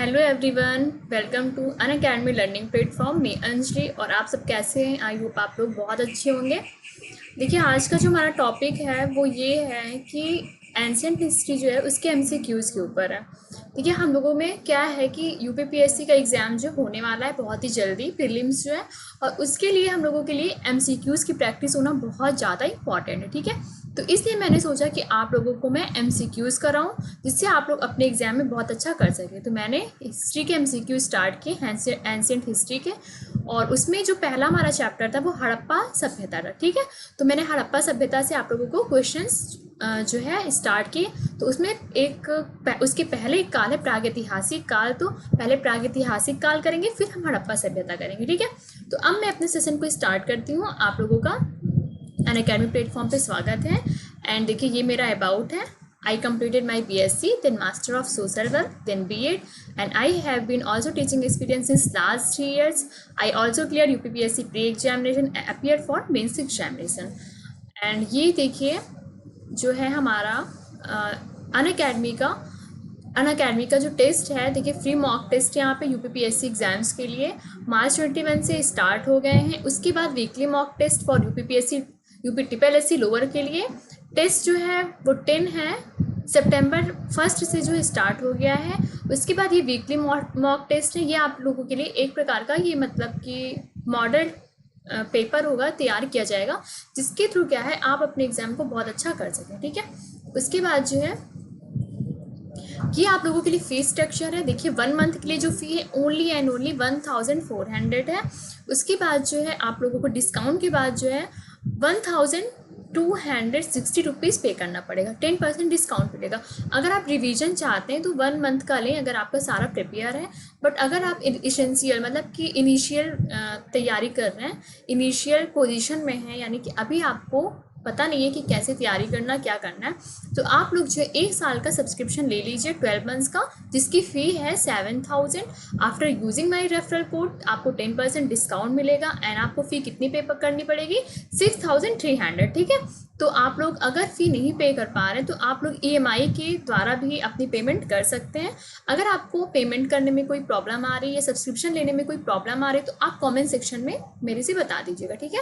Hello everyone, welcome to Unacademy learning platform में अंजलि। और आप सब कैसे हैं? आई होप आप लोग बहुत अच्छे होंगे। देखिए, आज का जो हमारा टॉपिक है वो ये है कि एंशियंट हिस्ट्री जो है उसके एमसीक्यूज़ के ऊपर है। देखिए, हम लोगों में क्या है कि यूपीपीएससी का एग्ज़ाम जो होने वाला है बहुत ही जल्दी, प्रीलिम्स जो है, और उसके लिए हम लोगों के लिए एमसीक्यूज़ की प्रैक्टिस होना बहुत ज़्यादा इंपॉर्टेंट है। ठीक है, तो इसलिए मैंने सोचा कि आप लोगों को मैं एमसीक्यूज़ कराऊं जिससे आप लोग अपने एग्जाम में बहुत अच्छा कर सकें। तो मैंने हिस्ट्री के एमसीक्यू स्टार्ट किए, एंशियंट हिस्ट्री के, और उसमें जो पहला हमारा चैप्टर था वो हड़प्पा सभ्यता था। ठीक है, तो मैंने हड़प्पा सभ्यता से आप लोगों को क्वेश्चंस जो है स्टार्ट किए। तो उसमें उसके पहले एक काल है प्रागैतिहासिक काल। तो पहले प्रागैतिहासिक काल करेंगे, फिर हम हड़प्पा सभ्यता करेंगे। ठीक है, तो अब मैं अपने सेशन को स्टार्ट करती हूँ। आप लोगों का अनअकैडमी प्लेटफॉर्म पे स्वागत है। एंड देखिए, ये मेरा अबाउट है। I completed my BSc, then Master of Social Work, then B.Ed, and I have been also teaching experience since last 3 years. I also cleared UPPSC pre-examination and appeared for mains examination. And ये देखिए जो है हमारा Unacademy का जो test है। देखिए, free mock test यहाँ पे यूपीपीएससी एग्जाम्स के लिए मार्च 21 से स्टार्ट हो गए हैं। उसके बाद weekly mock test for UP triple S C lower के लिए टेस्ट जो है वो 10 है, सितंबर 1 से जो स्टार्ट हो गया है। उसके बाद ये वीकली मॉक टेस्ट है, ये आप लोगों के लिए एक प्रकार का ये मतलब कि मॉडल पेपर होगा, तैयार किया जाएगा, जिसके थ्रू क्या है आप अपने एग्जाम को बहुत अच्छा कर सकें। ठीक है, उसके बाद जो है ये आप लोगों के लिए फीस स्ट्रक्चर है। देखिए, 1 मंथ के लिए जो फ़ी है ओनली एंड ओनली 1400 है। उसके बाद जो है आप लोगों को डिस्काउंट के बाद जो है 1260 रुपीज़ पे करना पड़ेगा। 10% डिस्काउंट मिलेगा। अगर आप रिवीजन चाहते हैं तो 1 मंथ का लें, अगर आपका सारा प्रिपेयर है। बट अगर आप इसेंशियल मतलब कि इनिशियल तैयारी कर रहे हैं, इनिशियल पोजीशन में हैं, यानी कि अभी आपको पता नहीं है कि कैसे तैयारी करना, क्या करना है, तो आप लोग जो है 1 साल का सब्सक्रिप्शन ले लीजिए 12 मंथ्स का, जिसकी फ़ी है 7000। After using my referral code आपको 10% डिस्काउंट मिलेगा। एंड आपको फ़ी कितनी पे करनी पड़ेगी? 6300। ठीक है, तो आप लोग अगर फ़ी नहीं पे कर पा रहे तो आप लोग EMI के द्वारा भी अपनी पेमेंट कर सकते हैं। अगर आपको पेमेंट करने में कोई प्रॉब्लम आ रही है या सब्सक्रिप्शन लेने में कोई प्रॉब्लम आ रही है तो आप कमेंट सेक्शन में मेरे से बता दीजिएगा। ठीक है,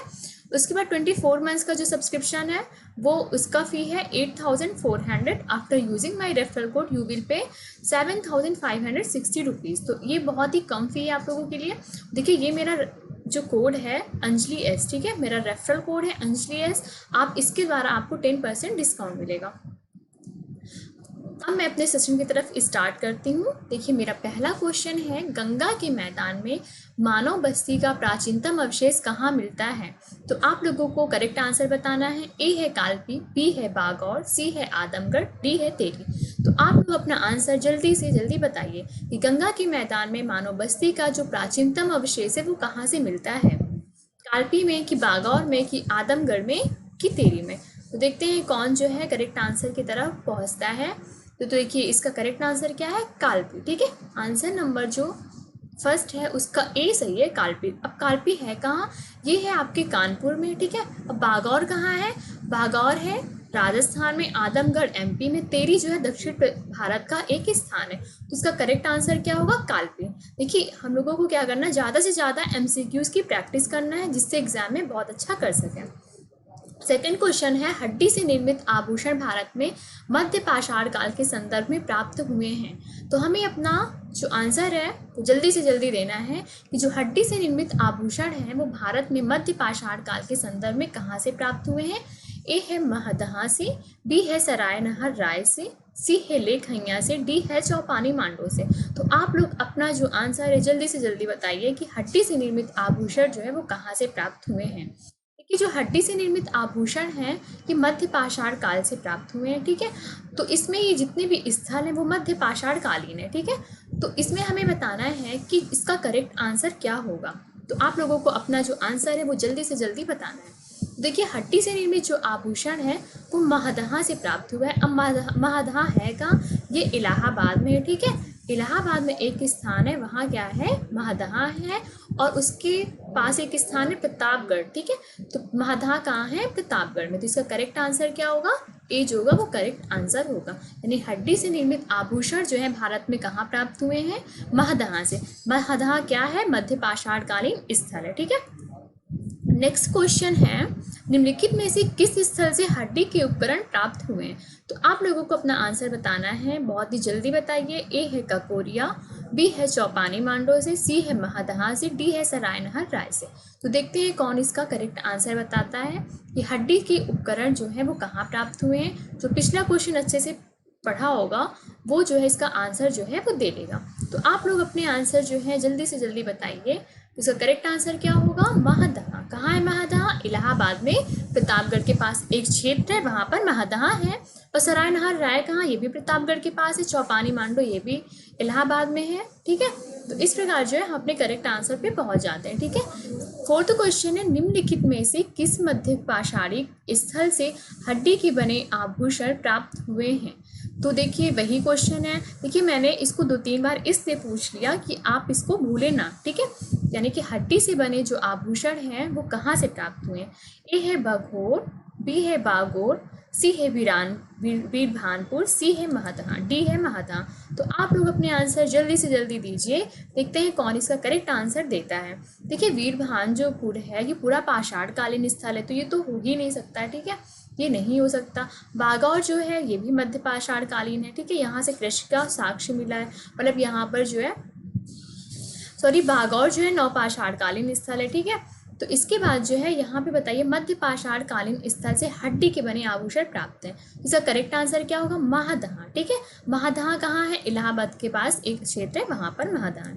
उसके बाद 24 मंथ्स का जो सब्सक्रिप्शन है वो उसका फ़ी है 8400। After using my referral code you will pay 7560 rupees. तो ये बहुत ही कम फ़ी है आप लोगों के लिए। देखिए, ये मेरा जो कोड है अंजलि एस। ठीक है, मेरा रेफरल कोड है अंजलि एस। आप इसके द्वारा आपको 10% डिस्काउंट मिलेगा। अब मैं अपने सेशन की तरफ स्टार्ट करती हूँ। देखिए, मेरा पहला क्वेश्चन है, गंगा के मैदान में मानव बस्ती का प्राचीनतम अवशेष कहाँ मिलता है? तो आप लोगों को करेक्ट आंसर बताना है। ए है कालपी, बी है बागौर, सी है आदमगढ़, डी है तेली। तो आप लोग अपना आंसर जल्दी से जल्दी बताइए कि गंगा के मैदान में मानव बस्ती का जो प्राचीनतम अवशेष है वो कहाँ से मिलता है? कालपी में, कि बागौर में, कि आदमगढ़ में, कि तेली में? तो देखते हैं कौन जो है करेक्ट आंसर की तरफ पहुंचता है। तो देखिए, इसका करेक्ट आंसर क्या है? कालपी। ठीक है, आंसर नंबर जो फर्स्ट है उसका ए सही है, कालपी। अब कालपी है कहाँ? ये है आपके कानपुर में। ठीक है, अब बागौर कहाँ है? बागौर है राजस्थान में, आदमगढ़ MP में, तेरी जो है दक्षिण भारत का एक स्थान है। तो इसका करेक्ट आंसर क्या होगा? कालपी। देखिए, हम लोगों को क्या करना है, ज़्यादा से ज़्यादा MCQs की प्रैक्टिस करना है जिससे एग्जाम में बहुत अच्छा कर सकें। सेकेंड क्वेश्चन है, हड्डी से निर्मित आभूषण भारत में मध्य पाषाण काल के संदर्भ में प्राप्त हुए हैं। तो हमें अपना जो आंसर है वो जल्दी से जल्दी देना है कि जो हड्डी से निर्मित आभूषण हैं वो भारत में मध्य पाषाण काल के संदर्भ में कहाँ से प्राप्त हुए हैं? ए है महदहा से, बी है सराय नहर राय से, सी है लेखैया से, डी है चौपानी मांडो से। तो आप लोग अपना जो आंसर है जल्दी से जल्दी बताइए कि हड्डी से निर्मित आभूषण जो है वो कहाँ से प्राप्त हुए हैं। कि जो हड्डी से निर्मित आभूषण हैं ये मध्य पाषाण काल से प्राप्त हुए हैं। ठीक है, तो इसमें ये जितने भी स्थल हैं वो मध्य पाषाण कालीन है। ठीक है, तो इसमें हमें बताना है कि इसका करेक्ट आंसर क्या होगा। तो आप लोगों को अपना जो आंसर है वो जल्दी से जल्दी बताना है। देखिए, हड्डी से निर्मित जो आभूषण है वो महदहा से प्राप्त हुआ है। अब महदहा है कहाँ? ये इलाहाबाद में है। ठीक है, इलाहाबाद में एक स्थान है, वहाँ क्या है? महदहा है। और उसके पास एक स्थान है प्रतापगढ़। ठीक है, तो महदहा कहाँ है? प्रतापगढ़ में। तो इसका करेक्ट आंसर क्या होगा? ए जो होगा वो करेक्ट आंसर होगा। यानी हड्डी से निर्मित आभूषण जो है भारत में कहाँ प्राप्त हुए हैं? महदहा से। महदहा क्या है? मध्य पाषाण कालीन स्थल है। ठीक है, नेक्स्ट क्वेश्चन है, निम्नलिखित में से किस स्थल से हड्डी के उपकरण प्राप्त हुए हैं? तो आप लोगों को अपना आंसर बताना है, बहुत ही जल्दी बताइए। ए है ककोरिया, बी है चौपानी मांडो से, सी है महदहा से, डी है सरायनहर राय से। तो देखते हैं कौन इसका करेक्ट आंसर बताता है कि हड्डी के उपकरण जो है वो कहाँ प्राप्त हुए हैं। जो पिछला क्वेश्चन अच्छे से पढ़ा होगा वो जो है इसका आंसर जो है वो दे देगा। तो आप लोग अपने आंसर जो है जल्दी से जल्दी बताइए। इसका करेक्ट आंसर क्या होगा? महदहा। कहाँ है महदहा? इलाहाबाद में प्रतापगढ़ के पास एक क्षेत्र है, वहाँ पर महदहा है। और सरायनहर राय कहाँ? ये भी प्रतापगढ़ के पास है। चौपानी मांडो ये भी इलाहाबाद में है। ठीक है, तो इस प्रकार जो है हम अपने करेक्ट आंसर पे पहुंच जाते हैं। ठीक है, फोर्थ क्वेश्चन है, निम्नलिखित में से किस मध्य पाषाणिक स्थल से हड्डी के बने आभूषण प्राप्त हुए हैं? तो देखिए वही क्वेश्चन है। देखिए मैंने इसको 2-3 बार इसलिए पूछ लिया कि आप इसको भूले ना। ठीक है, यानी कि हड्डी से बने जो आभूषण हैं वो कहाँ से प्राप्त हुए हैं? ए है बघोर, बी है बागोर, सी है वीरभानपुर, सी है महदहा, डी है महदहा। तो आप लोग अपने आंसर जल्दी से जल्दी दीजिए, देखते हैं कौन इसका करेक्ट आंसर देता है। देखिए वीरभानपुर है, ये पूरा पाषाण कालीन स्थल है, तो ये तो हो ही नहीं सकता है। ठीक है, ये नहीं हो सकता। बागौर जो है ये भी मध्य पाषाण कालीन है। ठीक है, यहाँ से कृषि का साक्ष्य मिला है, मतलब यहाँ पर जो है बागौर जो है नवपाषाण कालीन स्थल है। ठीक है, तो इसके बाद जो है यहाँ पे बताइए मध्य पाषाण कालीन स्थल से हड्डी के बने आभूषण प्राप्त हैं। इसका करेक्ट आंसर क्या होगा? महदहा। ठीक है, महदहा कहाँ है? इलाहाबाद के पास एक क्षेत्र है, वहाँ पर महदहा।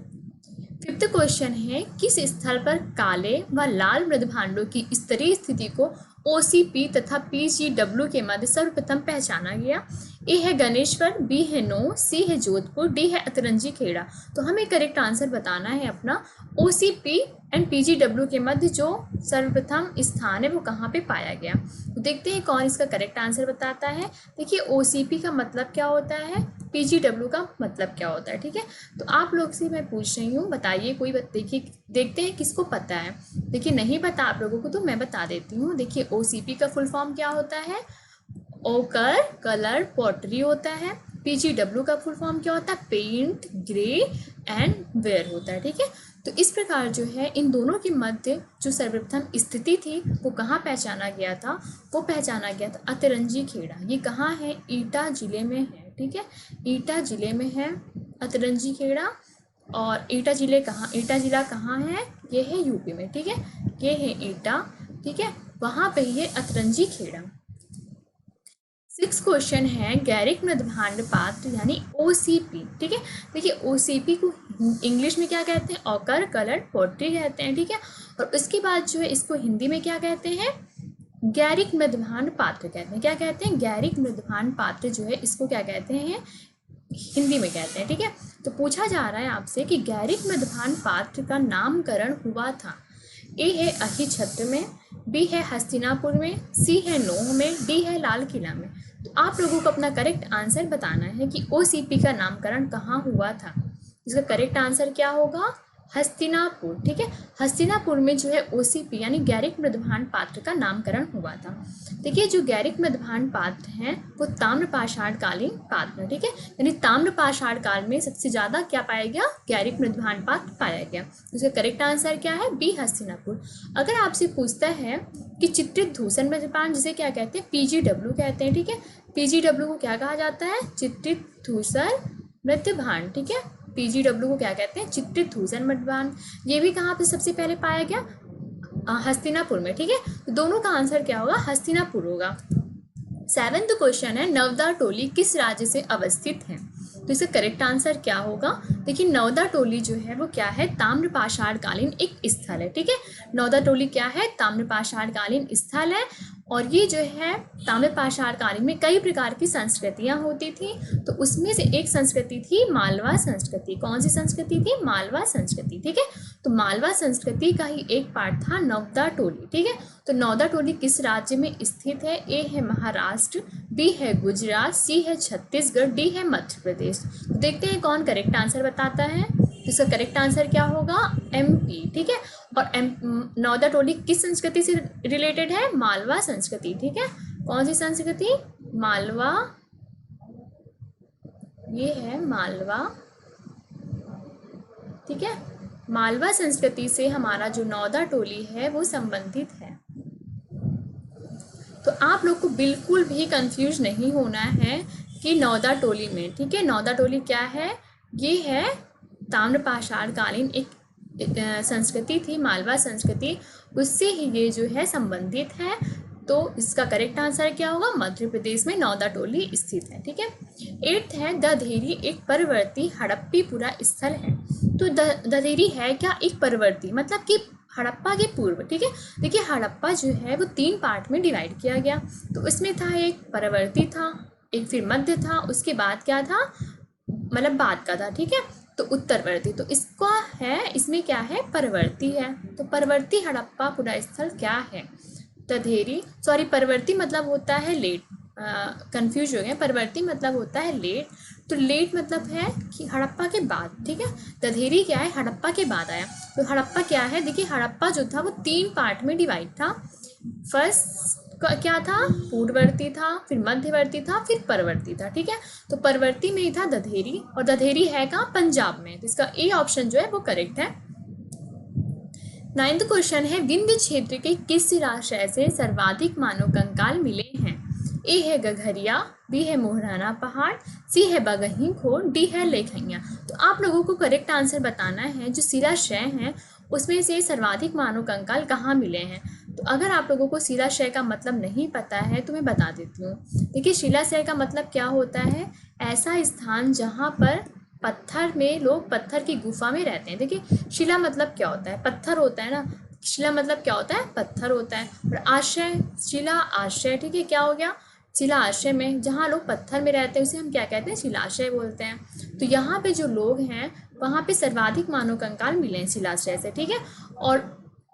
फिफ्थ क्वेश्चन है, किस स्थल पर काले व लाल मृदभांडों की स्तरीय स्थिति को OCP तथा PGW के मध्य सर्वप्रथम पहचाना गया? ए है गणेश्वर, बी है नो, सी है जोधपुर, डी है अतरंजी खेड़ा। तो हमें करेक्ट आंसर बताना है अपना। OCP एंड PGW के मध्य जो सर्वप्रथम स्थान है वो कहाँ पे पाया गया? तो देखते हैं कौन इसका करेक्ट आंसर बताता है। देखिए OCP का मतलब क्या होता है, PGW का मतलब क्या होता है। ठीक है, तो आप लोग से मैं पूछ रही हूँ, बताइए कोई देखिए, देखते हैं किसको पता है। देखिए नहीं पता आप लोगों को तो मैं बता देती हूँ। देखिए OCP का फुल फॉर्म क्या होता है? ओकर कलर पॉटरी होता है। PGW का फुल फॉर्म क्या होता है? पेंट ग्रे एंड वेयर होता है। ठीक है, तो इस प्रकार जो है इन दोनों के मध्य जो सर्वप्रथम स्थिति थी वो कहाँ पहचाना गया था? वो पहचाना गया था अतरंजी खेड़ा। ये कहाँ है? एटा जिले में है। ठीक है, एटा जिले में है अतरंजी खेड़ा। और एटा जिला कहाँ है? ये है यूपी में। ठीक है, ये है एटा। ठीक है, वहाँ पे ये अतरंजी खेड़ा। 6 क्वेश्चन है, गैरिक मृदभांड पात्र यानी OCP। ठीक है, देखिए OCP को इंग्लिश में क्या कहते हैं? ऑकर कलर पॉटरी कहते हैं। ठीक है, और उसके बाद जो है इसको हिंदी में क्या कहते हैं? गैरिक मृदभांड पात्र कहते हैं। क्या कहते हैं? गैरिक मृदभांड पात्र जो है इसको क्या कहते हैं? हिंदी में कहते हैं। ठीक है, तो पूछा जा रहा है आपसे कि गैरिक मृदभांड पात्र का नामकरण हुआ था। ए है अहिछत्र में, बी है हस्तिनापुर में, सी है नोह में, डी है लाल किला में। तो आप लोगों को अपना करेक्ट आंसर बताना है कि OCP का नामकरण कहाँ हुआ था। इसका करेक्ट आंसर क्या होगा? हस्तिनापुर। ठीक है, हस्तिनापुर में जो है OCP यानी गैरिक मृदभांड पात्र का नामकरण हुआ था। देखिए जो गैरिक मृदभांड पात्र हैं वो ताम्र पाषाण कालीन पात्र। ठीक है, यानी ताम्र पाषाण काल में सबसे ज्यादा क्या पाया गया? गैरिक मृदभांड पात्र पाया गया। इसका करेक्ट आंसर क्या है? बी हस्तिनापुर। अगर आपसे पूछता है कि चित्रित धूसन मृदभांड जिसे क्या कहते हैं? PGW कहते हैं। ठीक है, PGW को क्या कहा जाता है? चित्रित धूसन मृदभांड। ठीक है, PGW को क्या कहते हैं? चित्रित धूसन मृदभांड। ये भी कहाँ पे सबसे पहले पाया गया? हस्तिनापुर में। ठीक है, तो दोनों का आंसर क्या होगा? हस्तिनापुर होगा। 7th क्वेश्चन है, नवदा टोली किस राज्य से अवस्थित है? तो इसका करेक्ट आंसर क्या होगा? देखिए नवदा टोली जो है वो क्या है? ताम्र पाषाण कालीन एक स्थल है। ठीक है, नवदा टोली क्या है? ताम्र पाषाण कालीन स्थल है। और ये जो है ताम्र पाषाण कालीन में कई प्रकार की संस्कृतियां होती थी, तो उसमें से एक संस्कृति थी मालवा संस्कृति। कौन सी संस्कृति थी? मालवा संस्कृति। ठीक है, तो मालवा संस्कृति का ही एक पार्ट था नवदा टोली। ठीक है, तो नवदा टोली किस राज्य में स्थित है? ए है महाराष्ट्र, बी है गुजरात, सी है छत्तीसगढ़, डी है मध्य प्रदेश। तो देखते हैं कौन करेक्ट आंसर बताता है। इसका करेक्ट आंसर क्या होगा? MP। ठीक है, और नवदा टोली किस संस्कृति से रिलेटेड है? मालवा संस्कृति। ठीक है, कौन सी संस्कृति? मालवा, ये है मालवा, ठीक है। मालवा संस्कृति से हमारा जो नौदा टोली है वो संबंधित है। तो आप लोग को बिल्कुल भी कंफ्यूज नहीं होना है कि नौदा टोली में, ठीक है, नौदा टोली क्या है, ये है ताम्रपाषाण कालीन एक संस्कृति थी, मालवा संस्कृति, उससे ही ये जो है संबंधित है। तो इसका करेक्ट आंसर क्या होगा, मध्य प्रदेश में नौदा टोली स्थित है, ठीक है। 8th है दधेरी एक परवर्ती हड़प्पीपुरा स्थल है। तो दधेरी है क्या, एक परवर्ती, मतलब कि हड़प्पा के पूर्व, ठीक है। देखिए हड़प्पा जो है वो 3 पार्ट में डिवाइड किया गया। तो उसमें था एक परवर्ती था, एक फिर मध्य था, उसके बाद क्या था, मतलब बाद का था, ठीक है। तो उत्तरवर्ती, तो इसका है, इसमें क्या है, परवर्ती है। तो परवर्ती हड़प्पा पुरा स्थल क्या है, दधेरी, सॉरी परवर्ती मतलब होता है लेट, कंफ्यूज हो गए, परवर्ती मतलब होता है लेट। तो लेट मतलब है कि हड़प्पा के बाद, ठीक है। दधेरी क्या है, हड़प्पा के बाद आया। तो हड़प्पा क्या है, देखिए हड़प्पा जो था वो 3 पार्ट में डिवाइड था। फर्स्ट क्या था, पूर्ववर्ती था, फिर मध्यवर्ती था, फिर परवर्ती था, ठीक है। तो परवर्ती में ही था दधेरी, और दधेरी है कहाँ, पंजाब में। तो इसका ए ऑप्शन जो है वो करेक्ट है। 9th क्वेश्चन है विंध्य क्षेत्र के किस शिलाशय से सर्वाधिक मानव कंकाल मिले हैं। ए है गगहरिया, बी है मोहराना पहाड़, सी है बगही खोर, डी है लेखैया। तो आप लोगों को करेक्ट आंसर बताना है, जो शिलाशय हैं उसमें से सर्वाधिक मानव कंकाल कहाँ मिले हैं। तो अगर आप लोगों को शिलाशय का मतलब नहीं पता है तो मैं बता देती हूँ। देखिए शिलाशय का मतलब क्या होता है, ऐसा स्थान जहाँ पर पत्थर में, लोग पत्थर की गुफा में रहते हैं। देखिए शिला मतलब क्या होता है, पत्थर होता है ना, शिला मतलब क्या होता है, पत्थर होता है। और आश्रय, शिला आश्रय, ठीक है, क्या हो गया, शिला आश्रय में जहाँ लोग पत्थर में रहते हैं उसे हम क्या कहते हैं, शिलाश्रय बोलते हैं। तो यहाँ पे जो लोग हैं वहाँ पे सर्वाधिक मानव कंकाल मिले हैं शिलाश्रय से, ठीक है। और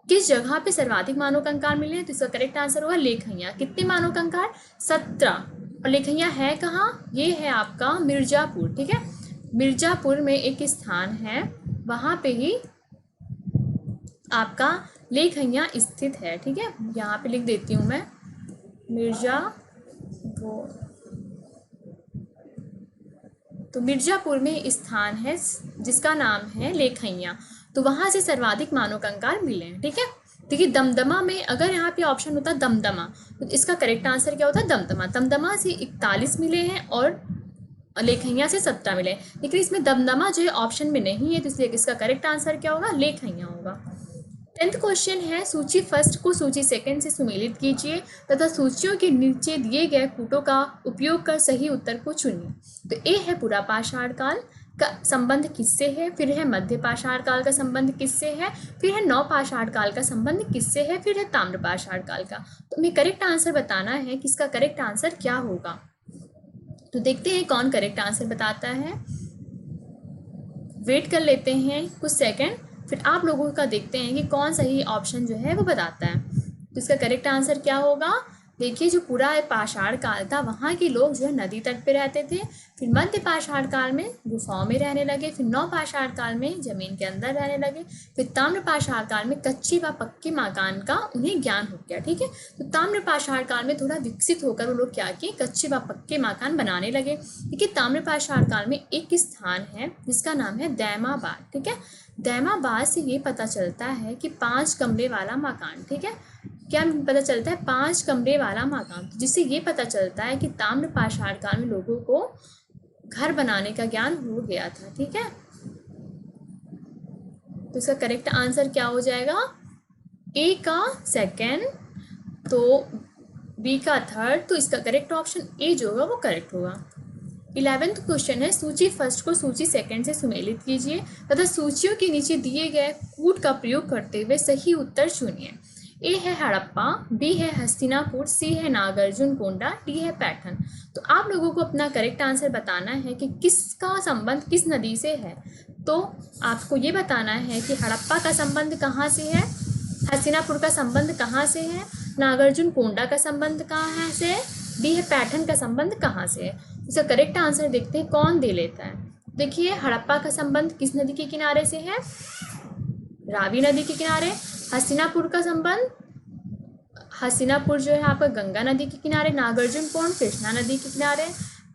किस जगह पे सर्वाधिक मानव कंकाल मिले हैं, तो इसका करेक्ट आंसर होगा लेखैया। कितने मानव कंकाल, 17। और लेखैया है कहाँ, ये है आपका मिर्जापुर, ठीक है। मिर्जापुर में एक स्थान है, वहाँ पे ही आपका लेखैया स्थित है, ठीक है। यहाँ पे लिख देती हूँ मैं, तो मिर्जापुर में स्थान है जिसका नाम है लेखैया। तो वहाँ से सर्वाधिक मानव कंकाल मिले हैं, ठीक है। देखिए दमदमा में, अगर यहाँ पे ऑप्शन होता दमदमा तो इसका करेक्ट आंसर क्या होता, दमदमा। दमदमा से 41 मिले हैं और लेखैया से 17 मिले, लेकिन इसमें दमदमा जो है ऑप्शन में नहीं है, तो इसलिए इसका करेक्ट आंसर क्या होगा, लेखैया होगा। 10th क्वेश्चन है सूची फर्स्ट को सूची सेकंड से सुमेलित कीजिए तथा सूचियों के नीचे दिए गए कूटों का उपयोग कर सही उत्तर को चुनिए। तो ए है पुरा पाषाण काल का संबंध किससे है, फिर है मध्य पाषाण काल का संबंध किससे है, फिर है नव पाषाण काल का संबंध किससे है, फिर है ताम्र पाषाण काल का। तो हमें करेक्ट आंसर बताना है कि इसका करेक्ट आंसर क्या होगा। तो देखते हैं कौन करेक्ट आंसर बताता है, वेट कर लेते हैं कुछ सेकंड, फिर आप लोगों का देखते हैं कि कौन सही ऑप्शन जो है वो बताता है। तो इसका करेक्ट आंसर क्या होगा, देखिए जो पूरा पाषाण काल था वहाँ के लोग जो है नदी तट पे रहते थे, फिर मध्य पाषाण काल में गुफाओं में रहने लगे, फिर नव पाषाण काल में जमीन के अंदर रहने लगे, फिर ताम्र पाषाण काल में कच्ची व पक्के मकान का उन्हें ज्ञान हो गया, ठीक है। तो ताम्र पाषाण काल में थोड़ा विकसित होकर वो लोग क्या किए, कच्चे व पक्के मकान बनाने लगे। देखिए ताम्र पाषाण काल में एक स्थान है जिसका नाम है दैमाबाद, ठीक है। दैमाबाद से ये पता चलता है कि 5 कमरे वाला मकान, ठीक है, क्या पता चलता है, 5 कमरे वाला मकान, जिससे ये पता चलता है कि ताम्र पाषाण काल में लोगों को घर बनाने का ज्ञान हो गया था, ठीक है। तो इसका करेक्ट आंसर क्या हो जाएगा, ए का सेकेंड, तो बी का थर्ड, तो इसका करेक्ट ऑप्शन ए जो होगा वो करेक्ट होगा। 11th क्वेश्चन है सूची फर्स्ट को सूची सेकंड से सुमेलित कीजिए तथा सूचियों के नीचे दिए गए कूट का प्रयोग करते हुए सही उत्तर चुनिए। ए है हड़प्पा, बी है हस्तिनापुर, सी है नागार्जुन कोंडा, डी है पैठन। तो आप लोगों को अपना करेक्ट आंसर बताना है कि किसका संबंध किस नदी से है। तो आपको ये बताना है कि हड़प्पा का संबंध कहाँ से है, हस्तिनापुर का संबंध कहाँ से है, नागार्जुन कोंडा का संबंध कहाँ से है, डी है पैठन का संबंध कहाँ से है। इसका करेक्ट आंसर देखते हैं कौन दे लेता है। देखिए हड़प्पा का संबंध किस नदी के किनारे से है, रावी नदी के किनारे। हस्तिनापुर का संबंध हस्तिनापुर जो है आपका गंगा नदी के किनारे, नागार्जुन कृष्णा नदी के किनारे,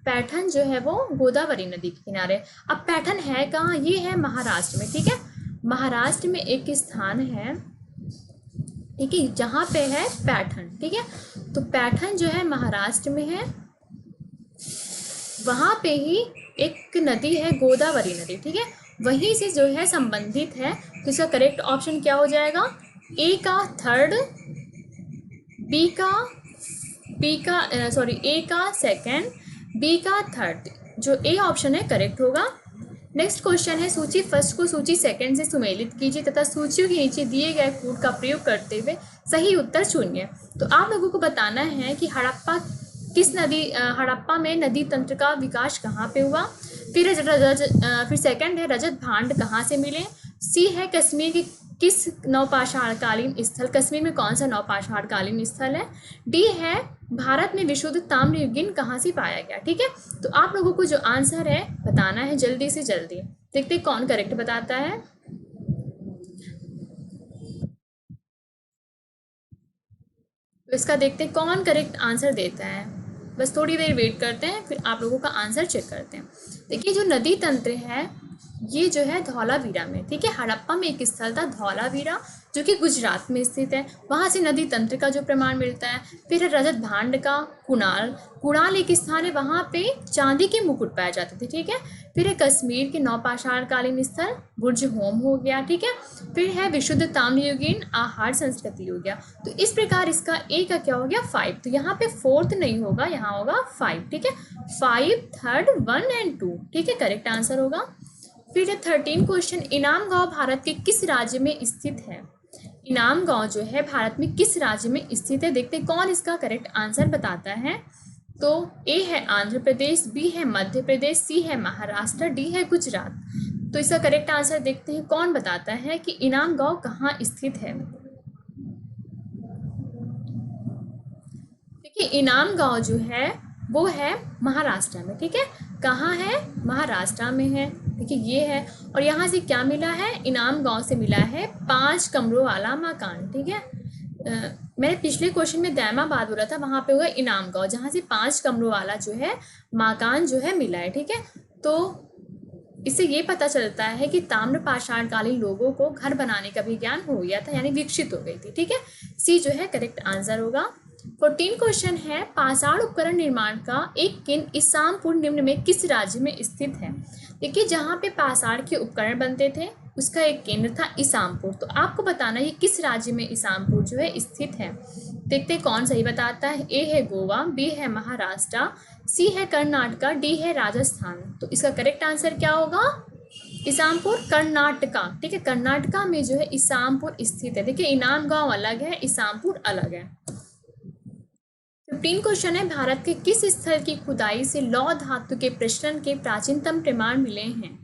पैठन जो है वो गोदावरी नदी के किनारे। अब पैठन है कहाँ, ये है महाराष्ट्र में, ठीक है। महाराष्ट्र में एक स्थान है, ठीक है, जहाँ पे है पैठन, ठीक है। तो पैठन जो है महाराष्ट्र में है, वहाँ पे ही एक नदी है गोदावरी नदी, ठीक है, वहीं से जो है संबंधित है। तो इसका करेक्ट ऑप्शन क्या हो जाएगा, ए का थर्ड, बी का ए का सेकंड, बी का थर्ड, जो ए ऑप्शन है करेक्ट होगा। नेक्स्ट क्वेश्चन है, सूची फर्स्ट को सूची सेकंड से सुमेलित कीजिए तथा सूचियों के नीचे दिए गए कोड का प्रयोग करते हुए सही उत्तर चुनिए। तो आप लोगों को बताना है कि हड़प्पा में नदी तंत्र का विकास कहाँ पे हुआ। फिर सेकंड है रजत भांड कहाँ से मिले। सी है कश्मीर की किस नवपाषाणकालीन स्थल, कश्मीर में कौन सा नवपाषाणकालीन स्थल है। डी है भारत में विशुद्ध ताम्रयुगीन कहाँ से पाया गया, ठीक है। तो आप लोगों को जो आंसर है बताना है जल्दी से जल्दी, देखते कौन करेक्ट बताता है। तो इसका देखते कौन करेक्ट आंसर देता है, बस थोड़ी देर वेट करते हैं, फिर आप लोगों का आंसर चेक करते हैं। देखिए जो नदी तंत्र है ये जो है धौलावीरा में, ठीक है, हड़प्पा में एक स्थल था धौलावीरा जो कि गुजरात में स्थित है, वहाँ से नदी तंत्र का जो प्रमाण मिलता है। फिर है रजत भांड का कुणाल एक स्थान है, वहाँ पे चांदी के मुकुट पाए जाते थे, ठीक है। फिर है कश्मीर के नवपाषाणकालीन स्थल बुर्ज होम हो गया, ठीक है। फिर है विशुद्ध ताम्रयुगीन आहार संस्कृति हो गया। तो इस प्रकार इसका ए का क्या हो गया 5, तो यहाँ पे 4th नहीं होगा, यहाँ होगा 5, ठीक है। 5, 3rd, 1 and 2, ठीक है, करेक्ट आंसर होगा। फिर है 13 क्वेश्चन, इनाम गांव भारत के किस राज्य में स्थित है। इनाम गांव जो है भारत में किस राज्य में स्थित है, देखते हैं कौन इसका करेक्ट आंसर बताता है। तो ए है आंध्र प्रदेश, बी है मध्य प्रदेश, सी है महाराष्ट्र, डी है गुजरात। तो इसका करेक्ट आंसर देखते हैं कौन बताता है कि इनाम गांव कहाँ स्थित है। देखिए इनाम गांव जो है वो है महाराष्ट्र में, ठीक है। कहाँ है, महाराष्ट्र में है, देखिए ये है। और यहाँ से क्या मिला है, इनाम गांव से मिला है 5 कमरों वाला मकान, ठीक है। मैंने पिछले क्वेश्चन में दैमाबाद बोला था, वहाँ पे होगा इनाम गांव, जहाँ से 5 कमरों वाला जो है मकान जो है मिला है, ठीक है। तो इससे ये पता चलता है कि ताम्रपाषाणकालीन लोगों को घर बनाने का भी ज्ञान हो गया था, यानी विकसित हो गई थी, ठीक है। सी जो है करेक्ट आंसर होगा। 14 क्वेश्चन है, पाषाण उपकरण निर्माण का एक केंद्र इसामपुर निम्न में किस राज्य में स्थित है। देखिए जहाँ पे पाषाण के उपकरण बनते थे उसका एक केंद्र था इसामपुर। तो आपको बताना है किस राज्य में इसामपुर जो है स्थित है। देखते कौन सही बताता है। ए है गोवा, बी है महाराष्ट्र, सी है कर्नाटका, डी है राजस्थान। तो इसका करेक्ट आंसर क्या होगा, इसामपुर कर्नाटका, ठीक है। कर्नाटका में जो है इसामपुर स्थित है। देखिए इनाम गांव अलग है, इसामपुर अलग है। 15 क्वेश्चन है, भारत के किस स्थल की खुदाई से लौह धातु के प्रचलन के प्राचीनतम प्रमाण मिले हैं।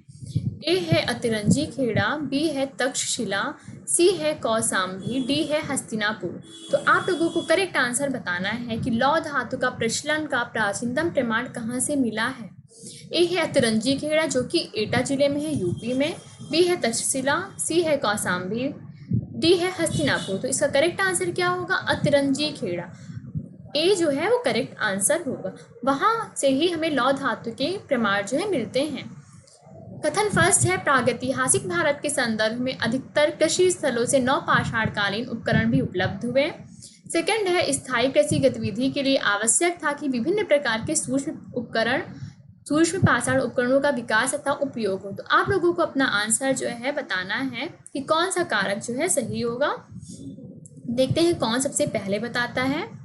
ए है अतिरंजी खेड़ा, बी है तक्षशिला, सी है कौसाम्बी, डी है हस्तिनापुर। तो आप लोगों को करेक्ट आंसर बताना है कि लौह धातु का प्रचलन का प्राचीनतम प्रमाण कहाँ से मिला है। ए है अतिरंजी खेड़ा जो कि एटा जिले में है यूपी में, बी है तक्षशिला, सी है कौसाम्बी, डी है हस्तिनापुर। तो इसका करेक्ट आंसर क्या होगा, अतिरंजी खेड़ा, ए जो है वो करेक्ट आंसर होगा। वहाँ से ही हमें लौह धातु के प्रमाण जो है मिलते हैं। कथन फर्स्ट है, प्रागैतिहासिक भारत के संदर्भ में अधिकतर कृषि स्थलों से नवपाषाणकालीन उपकरण भी उपलब्ध हुए। सेकंड है, स्थायी कृषि गतिविधि के लिए आवश्यक था कि विभिन्न प्रकार के सूक्ष्म पाषाण उपकरणों का विकास तथा उपयोग हो। तो आप लोगों को अपना आंसर जो है बताना है कि कौन सा कारक जो है सही होगा। देखते हैं कौन सबसे पहले बताता है।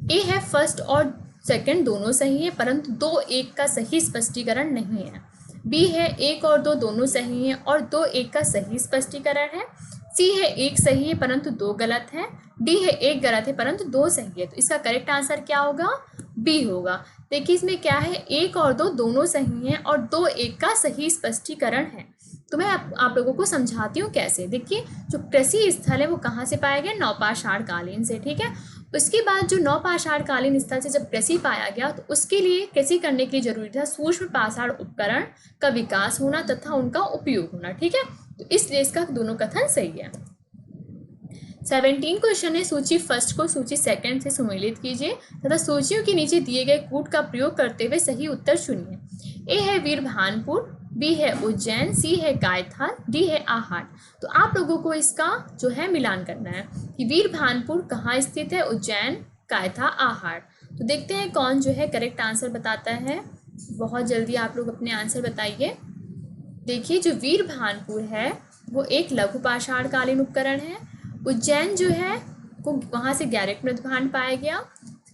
ए है फर्स्ट और सेकंड दोनों सही है परंतु 2 1 का सही स्पष्टीकरण नहीं है। बी है 1 और 2 दोनों सही हैं और 2 1 का सही स्पष्टीकरण है। सी है 1 सही है परंतु 2 गलत है। डी है 1 गलत है परंतु 2 सही है। तो इसका करेक्ट आंसर क्या होगा, बी होगा। देखिए इसमें क्या है, 1 और 2 दोनों सही हैं और 2 1 का सही स्पष्टीकरण है। तो मैं आप लोगों को समझाती हूँ कैसे। देखिए जो कृषि स्थल है वो कहाँ से पाया गया, नवपाषाणकालीन से, ठीक है। उसके बाद जो नवपाषाणकालीन स्थल से जब कृषि पाया गया तो उसके लिए कृषि करने के लिए जरूरी था सूक्ष्म पाषाण उपकरण का विकास होना तथा उनका उपयोग होना, ठीक है। तो इसलिए इसका दोनों कथन सही है। 17 क्वेश्चन है, सूची फर्स्ट को सूची सेकंड से सुमेलित कीजिए तथा सूचियों के नीचे दिए गए कूट का प्रयोग करते हुए सही उत्तर चुनिए। ए है वीरभानपुर, बी है उज्जैन, सी है गायथा, डी है आहट। तो आप लोगों को इसका जो है मिलान करना है कि वीरभानपुर कहाँ स्थित है, उज्जैन, गायथा, आहट। तो देखते हैं कौन जो है करेक्ट आंसर बताता है। बहुत जल्दी आप लोग अपने आंसर बताइए। देखिए, जो वीरभानपुर है वो एक लघु पाषाणकालीन उपकरण है। उज्जैन जो है वो वहाँ से गैरिक मृदभांड पाया गया।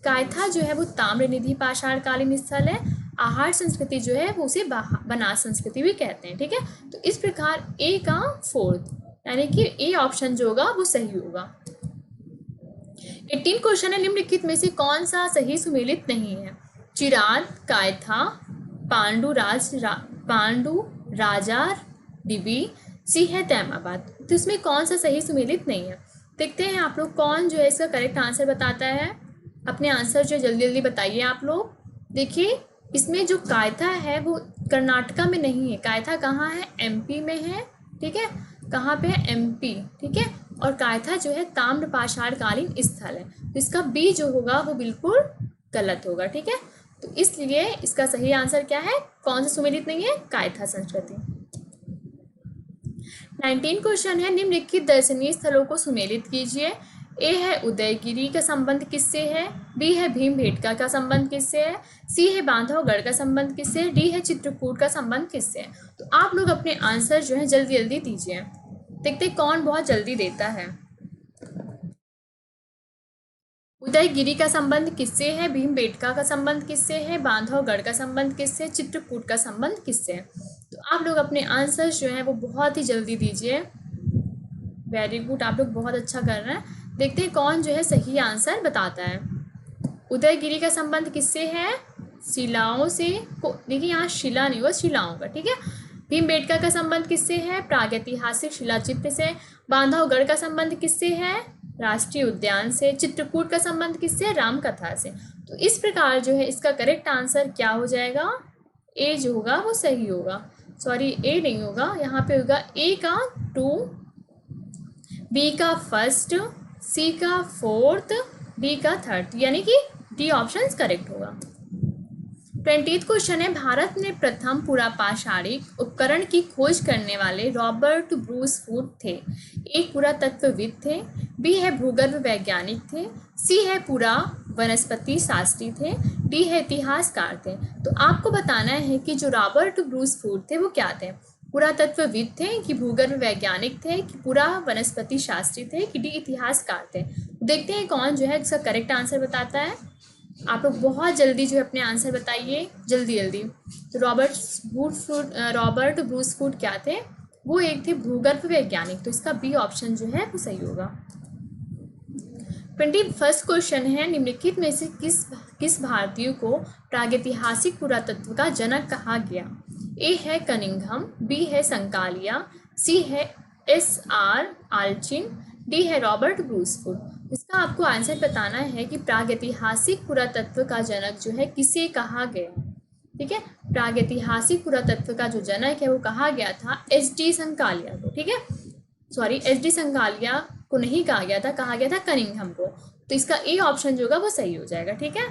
गायथा जो है वो ताम्रनिधि पाषाणकालीन स्थल है। आहट संस्कृति जो है वो उसे बनास संस्कृति भी कहते हैं। ठीक है, तो इस प्रकार ए का फोर्थ यानी कि ए ऑप्शन जो होगा वो सही होगा। 18 क्वेश्चन है, निम्नलिखित में से कौन सा सही सुमेलित नहीं है। चिराद, गायथा, पांडु राजा डिबी, सी है तैमाबाद। तो इसमें कौन सा सही सुमेलित नहीं है। देखते हैं आप लोग कौन जो है इसका करेक्ट आंसर बताता है। अपने आंसर जो जल्दी जल्दी बताइए आप लोग। देखिए, इसमें जो कायथा है वो कर्नाटका में नहीं है। कायथा कहाँ है, एमपी में है। ठीक है, कहाँ पे है, एमपी। ठीक है, और कायथा जो है ताम्र पाषाणकालीन स्थल है। तो इसका बी जो होगा वो बिल्कुल गलत होगा। ठीक है, तो इसलिए इसका सही आंसर क्या है, कौन सा सुमेलित नहीं है, कायथा संस्कृति। 19 क्वेश्चन है, निम्नलिखित दर्शनीय स्थलों को सुमेलित कीजिए। ए है उदयगिरी का संबंध किससे है, बी है भीमबेटका का संबंध किससे है, सी है बांधवगढ़ का संबंध किससे है, डी है चित्रकूट का संबंध किससे है। तो आप लोग अपने आंसर जो है जल्दी जल्दी दीजिए। देखते कौन बहुत जल्दी देता है। उदयगिरी का संबंध किससे है, भीमबेटका का संबंध किससे है, बांधवगढ़ का संबंध किससे, चित्रकूट का संबंध किससे है। तो आप लोग अपने आंसर जो है वो बहुत ही जल्दी दीजिए। वेरी गुड, आप लोग बहुत अच्छा कर रहे हैं। देखते हैं कौन जो है सही आंसर बताता है। उदयगिरी का संबंध किससे है, शिलाओं से। देखिए यहाँ शिला नहीं हुआ, शिलाओं का। ठीक है, भीमबेटका का संबंध किससे है, प्रागैतिहासिक शिलाचित्र से। बांधवगढ़ का संबंध किससे है, राष्ट्रीय उद्यान से। चित्रकूट का संबंध किससे, रामकथा से। तो इस प्रकार जो है इसका करेक्ट आंसर क्या हो जाएगा, ए जो होगा वो सही होगा। सॉरी, ए नहीं होगा, यहाँ पे होगा ए का 2, बी का फर्स्ट, सी का फोर्थ, डी का थर्ड, यानी कि डी ऑप्शन करेक्ट होगा। 20th क्वेश्चन है, भारत में प्रथम पुरापाषाणिक उपकरण की खोज करने वाले रॉबर्ट ब्रूस फूड थे। एक पुरातत्वविद थे, बी है भूगर्भ वैज्ञानिक थे, सी है पुरा वनस्पति शास्त्री थे, डी है इतिहासकार थे। तो आपको बताना है कि जो रॉबर्ट ब्रूस फूड थे वो क्या थे, पुरातत्वविद थे कि भूगर्भ वैज्ञानिक थे कि पुरा वनस्पति शास्त्री थे कि डी इतिहासकार थे। देखते हैं कौन जो है इसका करेक्ट आंसर बताता है। आप लोग बहुत जल्दी जो है अपने आंसर बताइए, जल्दी जल्दी। तो रॉबर्ट ब्रूस फूड क्या थे, वो एक थे भूगर्भ वैज्ञानिक। तो इसका बी ऑप्शन जो है वो सही होगा। 21st क्वेश्चन है, निम्नलिखित में से किस भारतीय को प्रागैतिहासिक पुरातत्व का जनक कहा गया। ए है कनिंघम, बी है संकालिया, सी है SR आल्चिन, डी है रॉबर्ट ब्रूस फूड। इसका आपको आंसर बताना है कि प्रागैतिहासिक पुरातत्व का जनक जो है किसे कहा गया। ठीक है, प्रागैतिहासिक पुरातत्व का जो जनक है वो कहा गया था SD संकालिया को। ठीक है, सॉरी, SD संकालिया को नहीं कहा गया था, कहा गया था कनिंघम को। तो इसका ए ऑप्शन जो होगा वो सही हो जाएगा। ठीक है,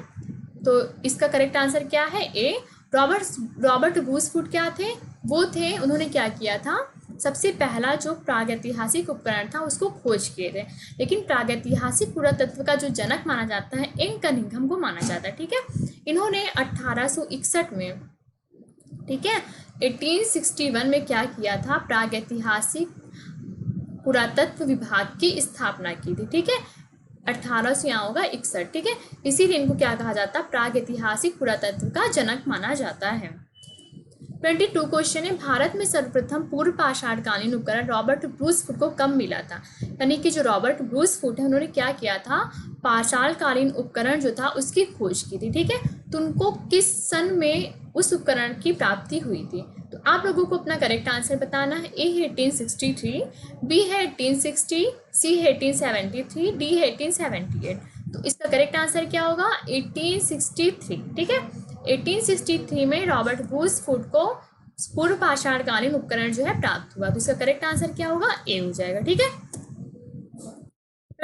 तो इसका करेक्ट आंसर क्या है, ए। रॉबर्ट ब्रूस फूड क्या थे, वो थे, उन्होंने क्या किया था, सबसे पहला जो प्रागैतिहासिक उपकरण था उसको खोज किए थे। लेकिन प्रागैतिहासिक पुरातत्व का जो जनक माना जाता है इन कनिंघम को माना जाता है। ठीक है, इन्होंने 1861 में, ठीक है, 1861 में क्या किया था, प्रागैतिहासिक पुरातत्व विभाग की स्थापना की थी। ठीक है, 1800 यहाँ होगा 61। ठीक है, इसीलिए इनको क्या कहा जाता है, प्रागैतिहासिक पुरातत्व का जनक माना जाता है। 22 क्वेश्चन है, भारत में सर्वप्रथम पूर्व पाषाणकालीन उपकरण रॉबर्ट ब्रूस फूड को कब मिला था। यानी कि जो रॉबर्ट ब्रूस फूड है उन्होंने क्या किया था, पाषाणकालीन उपकरण जो था उसकी खोज की थी। ठीक है, तो उनको किस सन में उस उपकरण की प्राप्ति हुई थी। तो आप लोगों को अपना करेक्ट आंसर बताना है। ए है 1863, बी है 1860, सी है 1873, डी है 1878। तो इसका करेक्ट आंसर क्या होगा, 1863। ठीक है, 1863 में रॉबर्ट ब्रूस फूड को पूर्व पाषाणकालीन उपकरण जो है प्राप्त हुआ। तो इसका करेक्ट आंसर क्या होगा, ए हो जाएगा। ठीक है,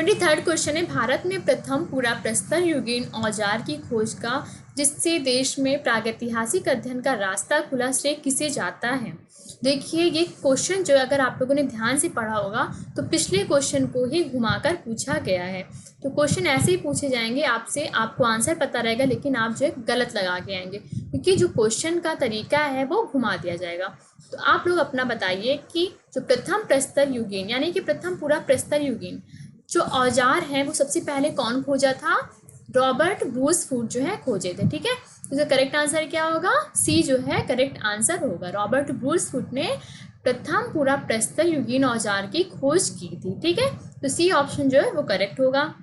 23rd क्वेश्चन है, भारत में प्रथम पूरा प्रस्तर युगीन औजार की खोज का जिससे देश में प्रागैतिहासिक अध्ययन का रास्ता खुला श्रेय किसे जाता है। देखिए ये क्वेश्चन जो अगर आप लोगों ने ध्यान से पढ़ा होगा तो पिछले क्वेश्चन को ही घुमाकर पूछा गया है। तो क्वेश्चन ऐसे ही पूछे जाएंगे आपसे, आपको आंसर पता रहेगा लेकिन आप जो है गलत लगा के आएंगे, क्योंकि जो क्वेश्चन का तरीका है वो घुमा दिया जाएगा। तो आप लोग अपना बताइए कि जो प्रथम प्रस्तर युगीन यानी कि प्रथम पूरा प्रस्तर युगीन जो औजार है वो सबसे पहले कौन खोजा था? रॉबर्ट ब्रूसफुट जो है खोजे थे। ठीक है, तो करेक्ट आंसर क्या होगा? सी जो है करेक्ट आंसर होगा। रॉबर्ट ब्रूसफुट ने प्रथम पूरा प्रस्तर युगीन औजार की खोज की थी। ठीक है, तो सी ऑप्शन जो है वो करेक्ट होगा।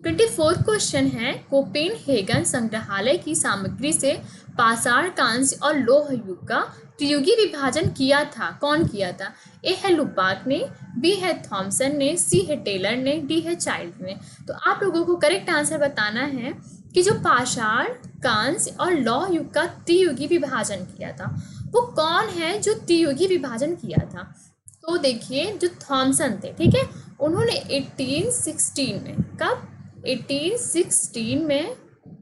24th क्वेश्चन है, कोपेनहेगन संग्रहालय की सामग्री से पाषाण, कांस्य और लोह युग का त्रियुगी विभाजन किया था। कौन किया था? ए है लुबाक ने, बी है थॉमसन ने, सी है टेलर ने, डी है चाइल्ड ने। तो आप लोगों को करेक्ट आंसर बताना है कि जो पाषाण, कांस्य और लौह युग का त्रियुगी विभाजन किया था वो कौन है जो त्रियुगी विभाजन किया था। तो देखिए जो थॉमसन थे, ठीक है, उन्होंने 1816 में, कब? 1816 में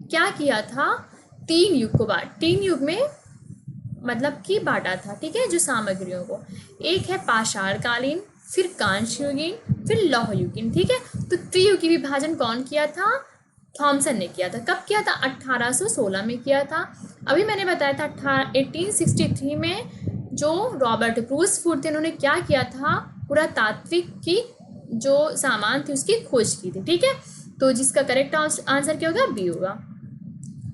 क्या किया था? तीन युग को बांट, तीन युग में मतलब कि बांटा था। ठीक है, जो सामग्रियों को, एक है पाषाणकालीन, फिर कांस्ययुगीन, फिर लौह युगीन। ठीक है, तो त्रियुगी विभाजन कौन किया था? थॉमसन ने किया था। कब किया था? 1816 में किया था। अभी मैंने बताया था 1863 में जो रॉबर्ट ब्रूसफुट थे उन्होंने क्या किया था? पुरातात्विक की जो सामान थी उसकी खोज की थी। ठीक है, तो जिसका करेक्ट आंसर क्या होगा? बी होगा।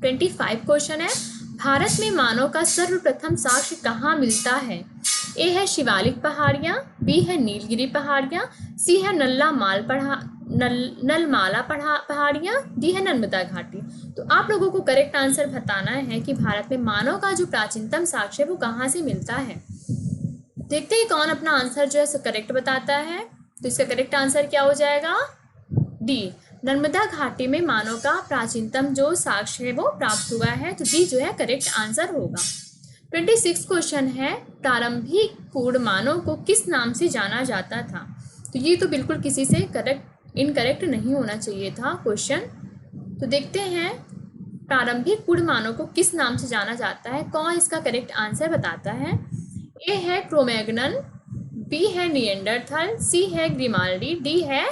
25 क्वेश्चन है, भारत में मानव का सर्वप्रथम साक्ष्य कहाँ मिलता है? ए है शिवालिक पहाड़ियाँ, बी है नीलगिरी पहाड़ियाँ, सी है नलमाला पहाड़ियाँ, डी है नर्मदा घाटी। तो आप लोगों को करेक्ट आंसर बताना है कि भारत में मानव का जो प्राचीनतम साक्ष्य है वो कहाँ से मिलता है। देखते हैं कौन अपना आंसर जो है करेक्ट बताता है। तो इसका करेक्ट आंसर क्या हो जाएगा? डी, नर्मदा घाटी में मानव का प्राचीनतम जो साक्ष्य है वो प्राप्त हुआ है। तो डी जो है करेक्ट आंसर होगा। 26 क्वेश्चन है, प्रारंभिक पूर्ण मानव को किस नाम से जाना जाता था? तो ये तो बिल्कुल किसी से इनकरेक्ट नहीं होना चाहिए था क्वेश्चन। तो देखते हैं प्रारंभिक पूर्ण मानव को किस नाम से जाना जाता है, कौन इसका करेक्ट आंसर बताता है। ए है क्रोमैग्नन, बी है निएंडरथल, सी है ग्रिमाल्डी, डी है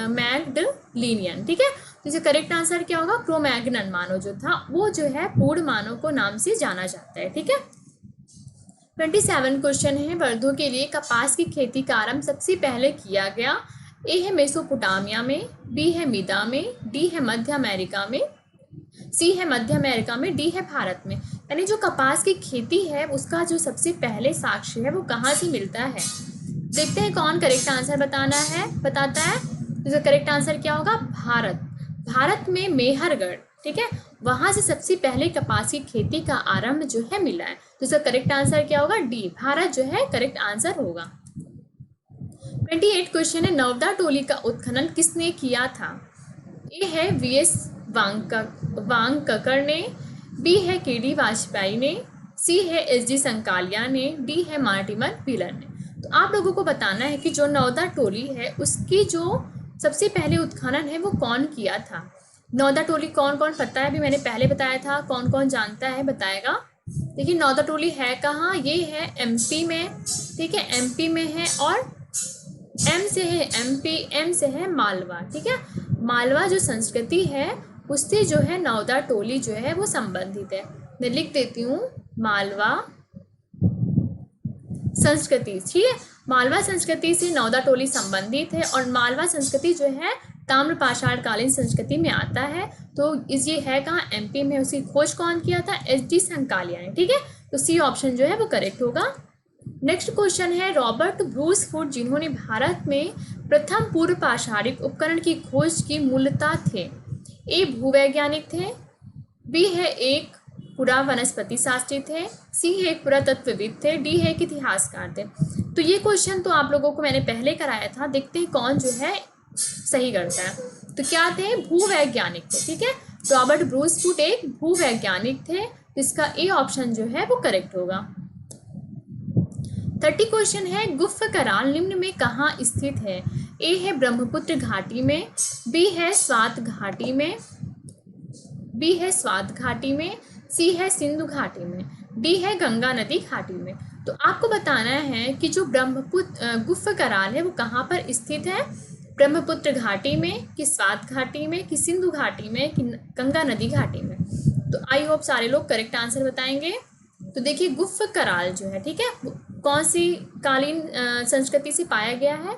मैग्डलिनियन। ठीक है, तो इसका करेक्ट आंसर क्या होगा? क्रोमैग्नन मानव जो था वो जो है पूर्ण मानव को नाम से जाना जाता है। ठीक है, 27 क्वेश्चन है, वर्धों के लिए कपास की खेती का आरंभ सबसे पहले किया गया। ए है मेसोपोटामिया में, बी है मिदा में, डी है मध्य अमेरिका में, सी है मध्य अमेरिका में, डी है भारत में। यानी जो कपास की खेती है उसका जो सबसे पहले साक्ष्य है वो कहाँ से मिलता है। देखते हैं कौन करेक्ट आंसर बताता है। तो करेक्ट आंसर क्या होगा? भारत में मेहरगढ़, ठीक है, वहां से सबसे पहले कपास की खेती का आरंभ जो है मिला है। तो इसका करेक्ट आंसर क्या होगा? डी, भारत जो है करेक्ट आंसर होगा। 28 क्वेश्चन है, नर्मदा टोली का उत्खनन किसने किया था? ए है वीएस वांगककर ने, बी है केडी वाजपेयी ने, सी है एसडी संकालिया ने, डी है मार्टिमर व्हीलर ने। तो आप लोगों को बताना है कि जो नर्मदा टोली है उसकी जो सबसे पहले उत्खनन है वो कौन किया था। नर्मदा टोली कौन कौन पता है? अभी मैंने पहले बताया था, कौन कौन जानता है बताएगा। देखिए नर्मदा टोली है कहाँ? ये है एमपी में। ठीक है, एमपी में है और एम से है एमपी, एम से है मालवा। ठीक है, मालवा जो संस्कृति है उससे जो है नर्मदा टोली जो है वो संबंधित है। मैं लिख देती हूँ मालवा संस्कृति। ठीक है, मालवा संस्कृति से नर्मदा टोली संबंधित है और मालवा संस्कृति जो है ताम्र पाषाण कालीन संस्कृति में आता है। तो ये है कहाँ? एमपी में। उसकी खोज कौन किया था? एसडी संकालिया ने। ठीक है, तो सी ऑप्शन जो है वो करेक्ट होगा। नेक्स्ट क्वेश्चन है, रॉबर्ट ब्रूसफुट जिन्होंने भारत में प्रथम पूर्व पाषाणिक उपकरण की खोज की मूलतः थे। ए भूवैज्ञानिक थे, बी है एक पुरा वनस्पति शास्त्री थे, सी है एक पुरातत्वविद थे, डी है एक इतिहासकार थे। तो ये क्वेश्चन तो आप लोगों को मैंने पहले कराया था, देखते हैं कौन जो है सही करता है। तो क्या थे? भूवैज्ञानिक थे। ठीक है, रॉबर्ट ब्रूसफुट एक भूवैज्ञानिक थे, जिसका ए ऑप्शन जो है वो करेक्ट होगा। 30 क्वेश्चन है, गुफ कराल निम्न में कहाँ स्थित है? ए है ब्रह्मपुत्र घाटी में, बी है स्वात घाटी में, सी है सिंधु घाटी में, डी है गंगा नदी घाटी में। तो आपको बताना है कि जो ब्रह्मपुत्र गुफ कराल है वो कहाँ पर स्थित है, ब्रह्मपुत्र घाटी में कि स्वात घाटी में कि सिंधु घाटी में कि गंगा नदी घाटी में। तो आई होप सारे लोग करेक्ट आंसर बताएंगे। तो देखिए गुफ कराल जो है, ठीक है, कौन सी कालीन संस्कृति से पाया गया है?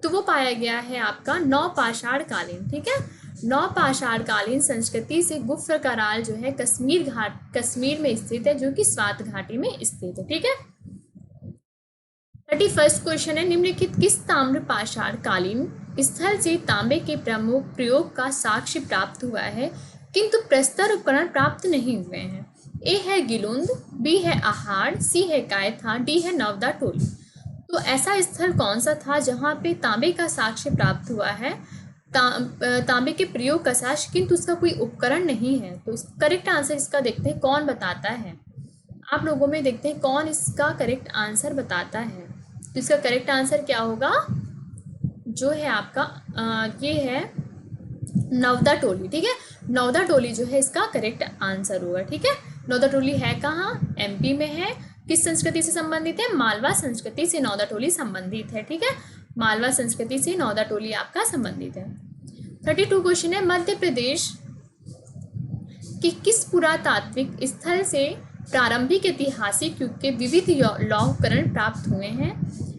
तो वो पाया गया है आपका नवपाषाण कालीन, ठीक है, नवपाषाण कालीन संस्कृति से गुफ कराल जो है कश्मीर में स्थित है, जो कि स्वात घाटी में स्थित है, ठीक है। 31 क्वेश्चन है, निम्नलिखित किस ताम्र पाषाण कालीन स्थल से तांबे के प्रमुख प्रयोग का साक्ष्य प्राप्त हुआ है किंतु प्रस्तर उपकरण प्राप्त नहीं हुए हैं? ए है गिलुंद, बी है आहाड़, सी है कायथा, डी है नवदा टोली। तो ऐसा स्थल कौन सा था जहाँ पे तांबे का साक्ष्य प्राप्त हुआ है, तांबे के प्रयोग का साक्ष्य, किंतु उसका कोई उपकरण नहीं है? तो करेक्ट आंसर इसका देखते हैं कौन बताता है। आप लोगों में देखते हैं कौन इसका करेक्ट आंसर बताता है। तो इसका करेक्ट आंसर क्या होगा, जो है आपका ये है नवदा टोली, ठीक है, नवदा टोली जो है इसका करेक्ट आंसर होगा, ठीक है। नवदा टोली है कहाँ? एमपी में है। किस संस्कृति से संबंधित है? मालवा संस्कृति से नवदा टोली संबंधित है, ठीक है, मालवा संस्कृति से नवदा टोली आपका संबंधित है। 32 क्वेश्चन है, मध्य प्रदेश की किस पुरातात्विक स्थल से प्रारंभिक ऐतिहासिक युग के विविध लौह उपकरण प्राप्त हुए हैं?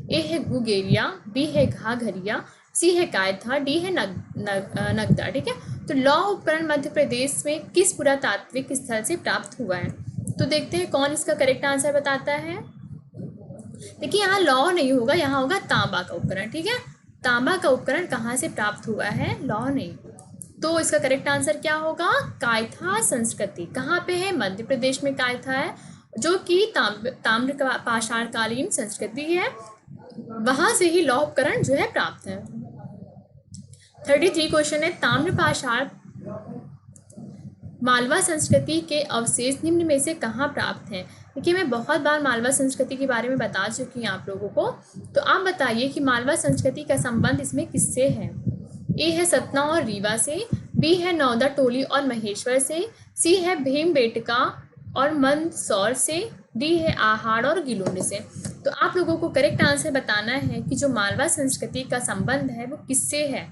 ए है गुगेरिया, बी है घाघरिया, सी है कायथा, डी है नगदा, ठीक है। तो लौह उपकरण मध्य प्रदेश में किस पुरातात्विक स्थल से प्राप्त हुआ है? तो देखते हैं कौन इसका करेक्ट आंसर बताता है। देखिए यहाँ लौह नहीं होगा, यहाँ होगा तांबा का उपकरण, ठीक है, तांबा का उपकरण कहाँ से प्राप्त हुआ है? लौह नहीं। तो इसका करेक्ट आंसर क्या होगा? कायथा संस्कृति। कहाँ पे है? मध्य प्रदेश में कायथा है, जो कि ताम्र पाषाण कालीन संस्कृति है, वहां से ही लौह उपकरण जो है प्राप्त है। 33 क्वेश्चन है, ताम्र पाषाण मालवा संस्कृति के अवशेष निम्न में से कहाँ प्राप्त हैं? देखिए मैं बहुत बार मालवा संस्कृति के बारे में बता चुकी हूँ आप लोगों को। तो आप बताइए कि मालवा संस्कृति का संबंध इसमें किससे है? ए है सतना और रीवा से, बी है नौदा टोली और महेश्वर से, सी है भीमबेटका और मंदसौर से, डी है आहाड़ और गिलुंड से। तो आप लोगों को करेक्ट आंसर बताना है कि जो मालवा संस्कृति का संबंध है वो किससे है।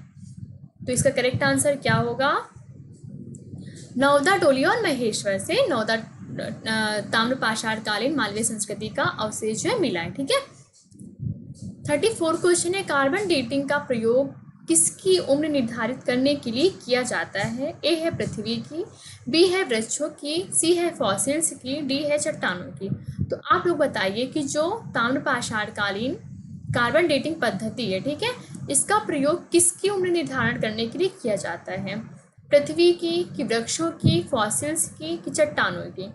तो इसका करेक्ट आंसर क्या होगा? नौदा टोली और महेश्वर से नौदा ताम्र पाषाण कालीन मालवीय संस्कृति का अवशेष जो है मिला है, ठीक है। 34 क्वेश्चन है, कार्बन डेटिंग का प्रयोग किसकी उम्र निर्धारित करने के लिए किया जाता है? ए है पृथ्वी की, बी है वृक्षों की, सी है फॉसिल्स की, डी है चट्टानों की। तो आप लोग बताइए कि जो ताम्र पाषाण कालीन कार्बन डेटिंग पद्धति है, ठीक है, इसका प्रयोग किसकी उम्र निर्धारण करने के लिए किया जाता है? पृथ्वी की कि वृक्षों की, फॉसिल्स की कि चट्टानों की?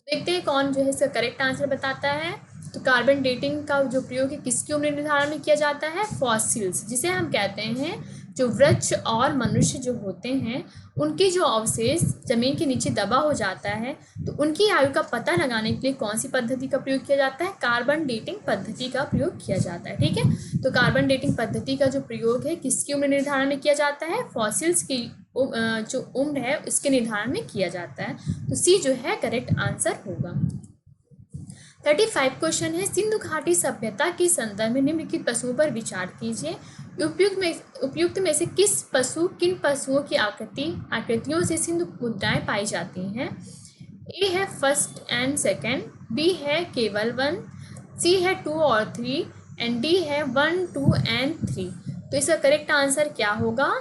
देखते हैं कौन जो है इसका करेक्ट आंसर बताता है। तो कार्बन डेटिंग का जो प्रयोग है किसकी उम्र निर्धारण में किया जाता है? फॉसिल्स, जिसे हम कहते हैं जो वृक्ष और मनुष्य जो होते हैं उनके जो अवशेष जमीन के नीचे दबा हो जाता है, तो उनकी आयु का पता लगाने के लिए कौन सी पद्धति का प्रयोग किया जाता है? कार्बन डेटिंग पद्धति का प्रयोग किया जाता है, ठीक है। तो कार्बन डेटिंग पद्धति का जो प्रयोग है किसकी उम्र निर्धारण में किया जाता है? फॉसिल्स की जो उम्र है उसके निर्धारण में किया जाता है। तो सी जो है करेक्ट आंसर होगा। 35 क्वेश्चन है, सिंधु घाटी सभ्यता के संदर्भ में निम्नलिखित पशुओं पर विचार कीजिए। उपयुक्त में से किन पशुओं की आकृतियों से सिंधु मुद्राएं पाई जाती हैं? ए है फर्स्ट एंड सेकेंड, बी है केवल 1, सी है 2 और 3 एंड डी है 1, 2 एंड 3। तो इसका करेक्ट आंसर क्या होगा?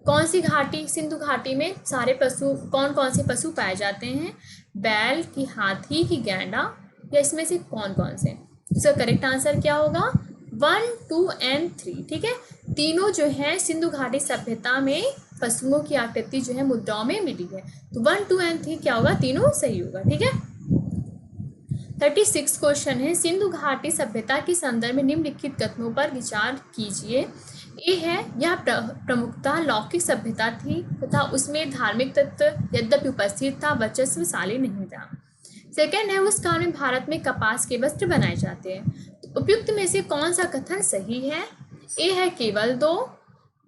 कौन सी घाटी, सिंधु घाटी में सारे पशु कौन से पशु पाए जाते हैं? बैल की, हाथी की, गैंडा, या इसमें से कौन से? इसका करेक्ट आंसर क्या होगा? 1, 2 एंड 3, ठीक है। तीनों जो है सिंधु घाटी सभ्यता में पशुओं की आकृति जो है मुद्राओं में मिली है। तो 1, 2 एंड 3 क्या होगा? तीनों सही होगा, ठीक है। 36 क्वेश्चन है, सिंधु घाटी सभ्यता के संदर्भ में निम्नलिखित कथनों पर विचार कीजिए। ए है यह प्रमुखतः लौकिक सभ्यता थी तथा उसमें धार्मिक तत्व यद्यपि उपस्थित था, वर्चस्वशाली नहीं था। सेकेंड है, उस काल में भारत में कपास के वस्त्र बनाए जाते हैं। तो उपयुक्त में से कौन सा कथन सही है? ए है केवल दो,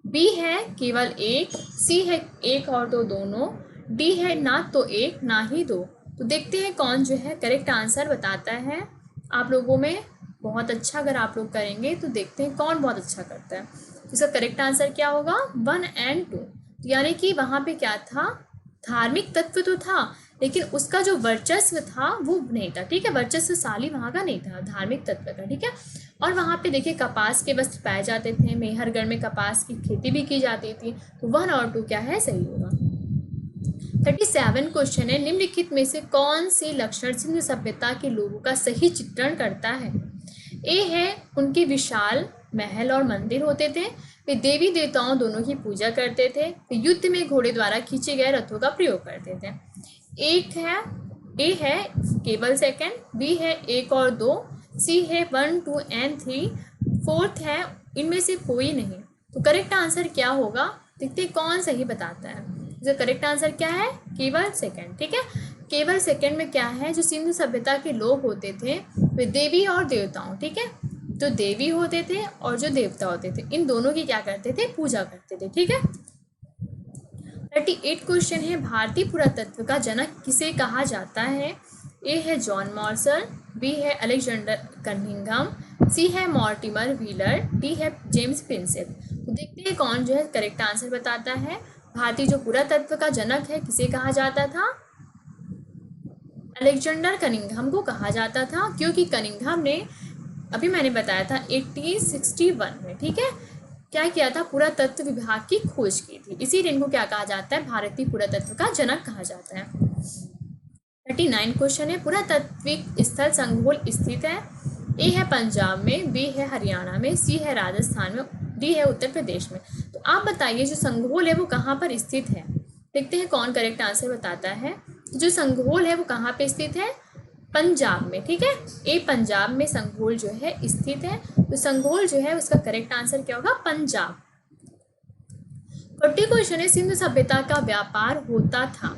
बी है केवल एक, सी है एक और दो दोनों, डी है ना तो एक ना ही दो। तो देखते हैं कौन जो है करेक्ट आंसर बताता है आप लोगों में। बहुत अच्छा अगर आप लोग करेंगे तो देखते हैं कौन बहुत अच्छा करता है। इसका करेक्ट आंसर क्या होगा? 1 और 2। यानी कि वहाँ पे क्या था, धार्मिक तत्व तो था लेकिन उसका जो वर्चस्व था वो नहीं था। ठीक है, वर्चस्वशाली वहाँ का नहीं था, धार्मिक तत्व का। ठीक है, और वहाँ पे देखिए कपास के वस्त्र पाए जाते थे, मेहरगढ़ में कपास की खेती भी की जाती थी। तो 1 और 2 क्या है, सही होगा। 37 क्वेश्चन है, निम्नलिखित में से कौन से लक्षण सिंधु सभ्यता के लोगों का सही चित्रण करता है? ए है उनके विशाल महल और मंदिर होते थे, वे देवी देवताओं दोनों की पूजा करते थे, वे युद्ध में घोड़े द्वारा खींचे गए रथों का प्रयोग करते थे। एक है ए है केवल सेकंड, बी है एक और दो, सी है 1, 2 और 3, फोर्थ है इनमें से कोई नहीं। तो करेक्ट आंसर क्या होगा, देखते कौन सही बताता है। जो करेक्ट आंसर क्या है, केवल सेकंड। ठीक है, केवल सेकंड में क्या है, जो सिंधु सभ्यता के लोग होते थे वे देवी और देवताओं, ठीक है, जो देवी होते थे और जो देवता होते थे, इन दोनों की क्या करते थे, पूजा करते थे। ठीक है, 38 क्वेश्चन है, भारतीय पुरातत्व का जनक किसे कहा जाता है? ए है जॉन मॉर्सल, बी है अलेक्जेंडर कनिंघम, सी है मॉर्टिमर व्हीलर, डी है जेम्स प्रिंसेप। तो देखते हैं कौन जो है करेक्ट आंसर बताता है। भारतीय जो पुरातत्व का जनक है किसे कहा जाता था? अलेक्जेंडर कनिंघम को कहा जाता था, क्योंकि कनिंघम ने अभी मैंने बताया था 1861 में, ठीक है, क्या किया था, पुरातत्व विभाग की खोज की थी। इसी दिन को क्या कहा जाता है, भारतीय पुरातत्व का जनक कहा जाता है। 39 क्वेश्चन है, पुरातत्विक स्थल संघोल स्थित है? ए है पंजाब में, बी है हरियाणा में, सी है राजस्थान में, डी है उत्तर प्रदेश में। तो आप बताइए जो संघोल है वो कहाँ पर स्थित है। देखते हैं कौन करेक्ट आंसर बताता है। जो संघोल है वो कहाँ पे स्थित है, पंजाब में। ठीक है, ए पंजाब में संघोल जो है स्थित है। तो संघोल जो है उसका करेक्ट आंसर क्या होगा, पंजाब। 40 क्वेश्चन है, सिंधु सभ्यता का व्यापार होता था?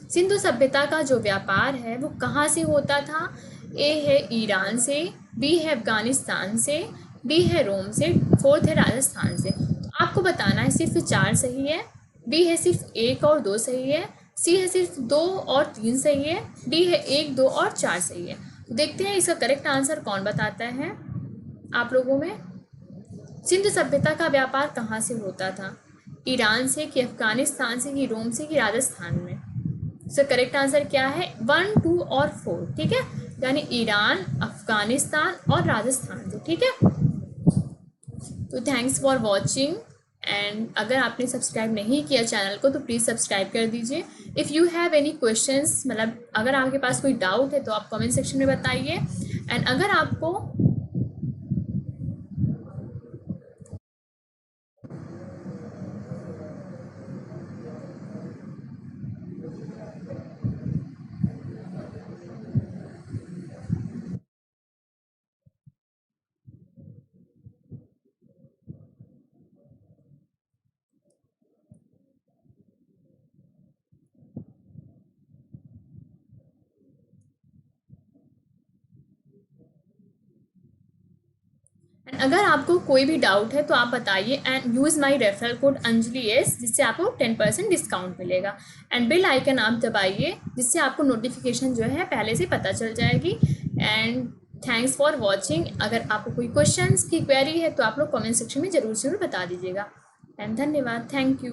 सिंधु सभ्यता का जो व्यापार है वो कहाँ से होता था? ए है ईरान से, बी है अफगानिस्तान से, डी है रोम से, फोर्थ है राजस्थान से। तो आपको बताना है सिर्फ 4 सही है, बी है सिर्फ 1 और 2 सही है, सी है सिर्फ 2 और 3 सही है, डी है 1, 2 और 4 सही है। तो देखते हैं इसका करेक्ट आंसर कौन बताता है आप लोगों में। सिंधु सभ्यता का व्यापार कहाँ से होता था, ईरान से कि अफगानिस्तान से कि रोम से कि राजस्थान में? इसका करेक्ट आंसर क्या है, 1, 2 और 4। ठीक है, यानी ईरान, अफगानिस्तान और राजस्थान से। ठीक है, तो थैंक्स फॉर वॉचिंग। एंड अगर आपने सब्सक्राइब नहीं किया चैनल को तो प्लीज़ सब्सक्राइब कर दीजिए। If you have any questions, मतलब अगर आपके पास कोई डाउट है तो आप कमेंट सेक्शन में बताइए। एंड अगर आपको कोई भी डाउट है तो आप बताइए। And use my referral code Anjali S, जिससे आपको 10% डिस्काउंट मिलेगा। एंड बेल आइकन आप दबाइए जिससे आपको नोटिफिकेशन जो है पहले से पता चल जाएगी। And thanks for watching. अगर आपको कोई क्वेश्चंस की क्वेरी है तो आप लोग कमेंट सेक्शन में ज़रूर बता दीजिएगा। एंड धन्यवाद, थैंक यू।